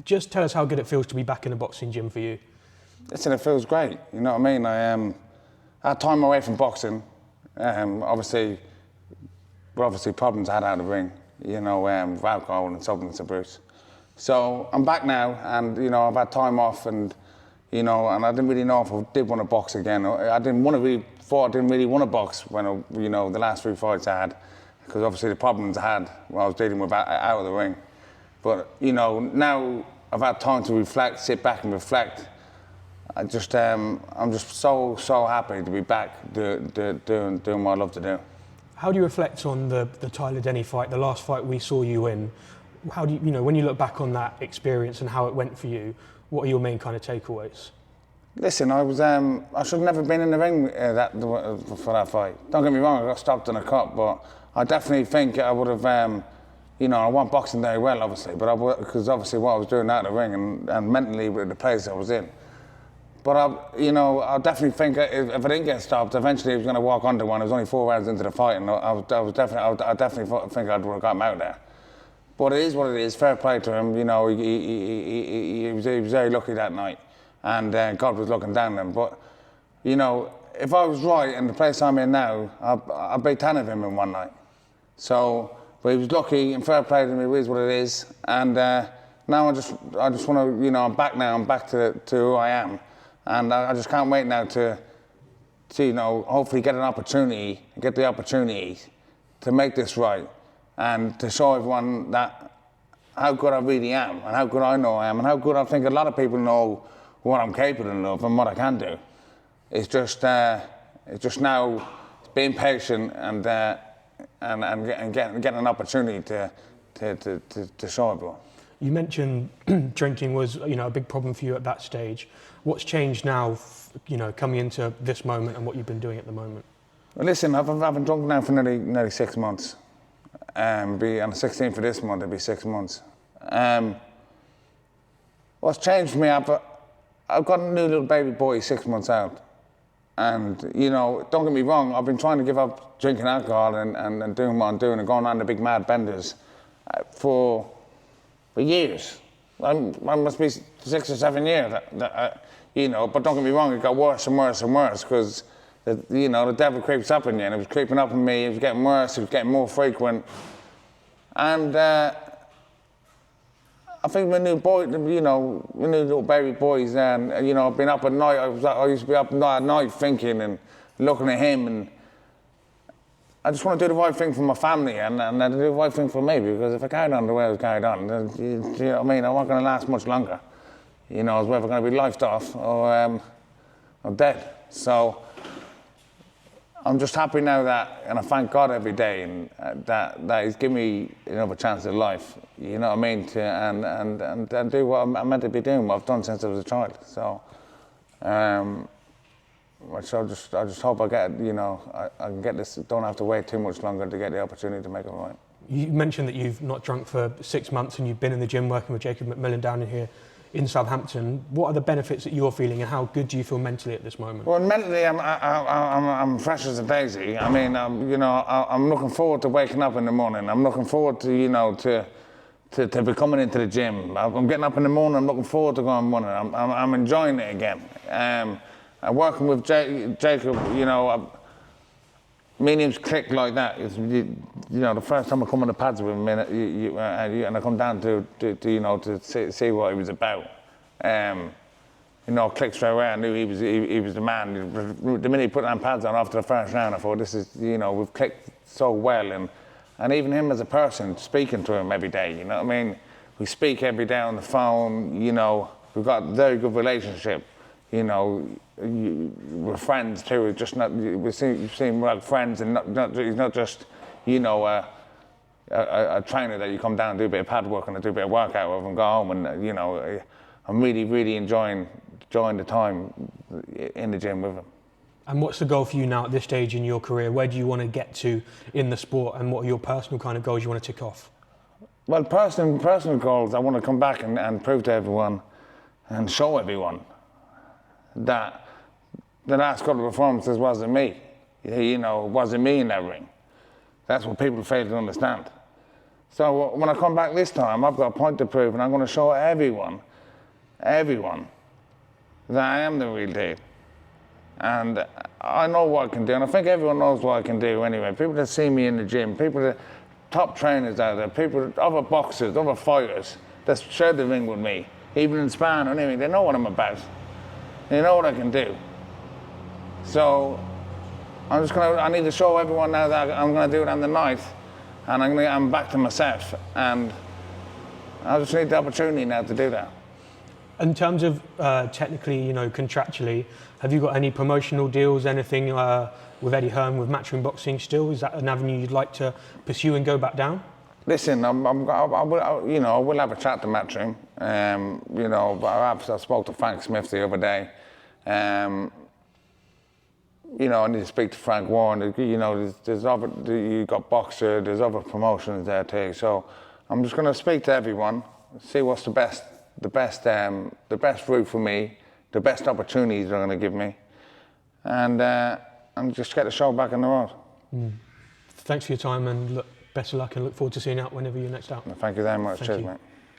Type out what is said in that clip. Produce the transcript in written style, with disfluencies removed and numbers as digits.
Just tell us how good it feels to be back in the boxing gym for you. Listen, it feels great, you know what I mean? I had time away from boxing. Obviously problems I had out of the ring, you know, with alcohol and substance abuse. So I'm back now, and you know, I've had time off, and you know, and I didn't really know if I did want to box again. I didn't really want to box when you know, the last 3 fights I had, because obviously the problems I had when I was dealing with out of the ring. But you know, now I've had time to reflect, sit back and reflect. I'm just so happy to be back doing what I love to do. How do you reflect on the Tyler Denny fight, the last fight we saw you in? How do you know, when you look back on that experience and how it went for you, what are your main kind of takeaways? Listen, I should have never been in the ring for that fight. Don't get me wrong, I got stopped in a cut, but I definitely think I would have, you know, I want boxing very well, obviously, but because obviously what I was doing out of the ring and mentally with the place I was in. But I definitely think if I didn't get stopped, eventually he was going to walk under one. It was only 4 rounds into the fight, and I definitely think I would have got him out there. But it is what it is. Fair play to him. You know, he was very lucky that night, and God was looking down on him. But you know, if I was right in the place I'm in now, I'd beat 10 of him in one night. So, but he was lucky, and fair play to him. It is what it is. And now I just want to, you know, I'm back now. I'm back to who I am. And I just can't wait now to you know, hopefully get the opportunity to make this right and to show everyone that how good I really am and how good I know I am and how good I think a lot of people know what I'm capable of and what I can do. It's just now being patient and getting an opportunity to show everyone. You mentioned drinking was, you know, a big problem for you at that stage. What's changed now, you know, coming into this moment and what you've been doing at the moment? Well, listen, I've been drunk now for nearly 6 months. On the 16th of this month, it'll be 6 months. What's changed for me, I've got a new little baby boy 6 months out. And, you know, don't get me wrong, I've been trying to give up drinking alcohol and doing what I'm doing and going on the big mad benders for years. I must be 6 or 7 years, you know, but don't get me wrong, it got worse and worse and worse because, you know, the devil creeps up in you, and it was creeping up on me, it was getting worse, it was getting more frequent. And I think my new boy, you know, my new little baby boys, and, you know, I've been up at night, I used to be up at night thinking and looking at him, and I just want to do the right thing for my family and do the right thing for me, because if I carried on the way I was carried on, then, you know what I mean, I'm not going to last much longer. You know, I was either going to be lifed off or dead. So I'm just happy now that, and I thank God every day, and that He's given me another chance at life. You know what I mean? And do what I'm meant to be doing, what I've done since I was a child. So. So I just hope I get, you know, I can get this, don't have to wait too much longer to get the opportunity to make it right. You mentioned that you've not drunk for 6 months and you've been in the gym working with Jacob McMillan down in here in Southampton. What are the benefits that you're feeling and how good do you feel mentally at this moment? Well, mentally I'm fresh as a daisy. I mean, you know, I'm looking forward to waking up in the morning. I'm looking forward to, you know, to be coming into the gym. I'm getting up in the morning, I'm looking forward to going running. I'm enjoying it again. Working with Jacob, you know, me and him's clicked like that. You know, the first time I come on the pads with him, and I come down to you know, to see what he was about. You know, clicked straight away. I knew he was the man. The minute he put on pads on after the first round, I thought, this is, you know, we've clicked so well. And even him as a person, speaking to him every day, you know what I mean? We speak every day on the phone, you know, we've got a very good relationship. You know, we're friends too. It's just not, we seem like friends, and he's not just, you know, a trainer that you come down and do a bit of pad work and do a bit of workout with and go home. And you know, I'm really enjoying the time in the gym with him. And what's the goal for you now at this stage in your career? Where do you want to get to in the sport, and what are your personal kind of goals you want to tick off? Well, personal goals, I want to come back and prove to everyone and show everyone that the last couple of performances wasn't me. You know, it wasn't me in that ring. That's what people fail to understand. So when I come back this time, I've got a point to prove, and I'm going to show everyone, that I am the real deal. And I know what I can do, and I think everyone knows what I can do anyway. People that see me in the gym, people that, top trainers out there, people, other boxers, other fighters that share the ring with me, even in sparring or anything, they know what I'm about. They know what I can do. So I need to show everyone now that I'm gonna do it on the night, and I'm back to myself, and I just need the opportunity now to do that. In terms of technically, contractually, have you got any promotional deals, anything with Eddie Hearn, with Matchroom Boxing still? Is that an avenue you'd like to pursue and go back down? Listen, I will have a chat to Matchroom. But I spoke to Frank Smith the other day. I need to speak to Frank Warren. There's other, you got Boxer, there's other promotions there too. So I'm just going to speak to everyone, see what's the best route for me, the best opportunities they're going to give me, and just get the show back on the road. Thanks for your time, and best of luck, and look forward to seeing you out whenever you're next out. Thank you very much. Thank Cheers, you. mate.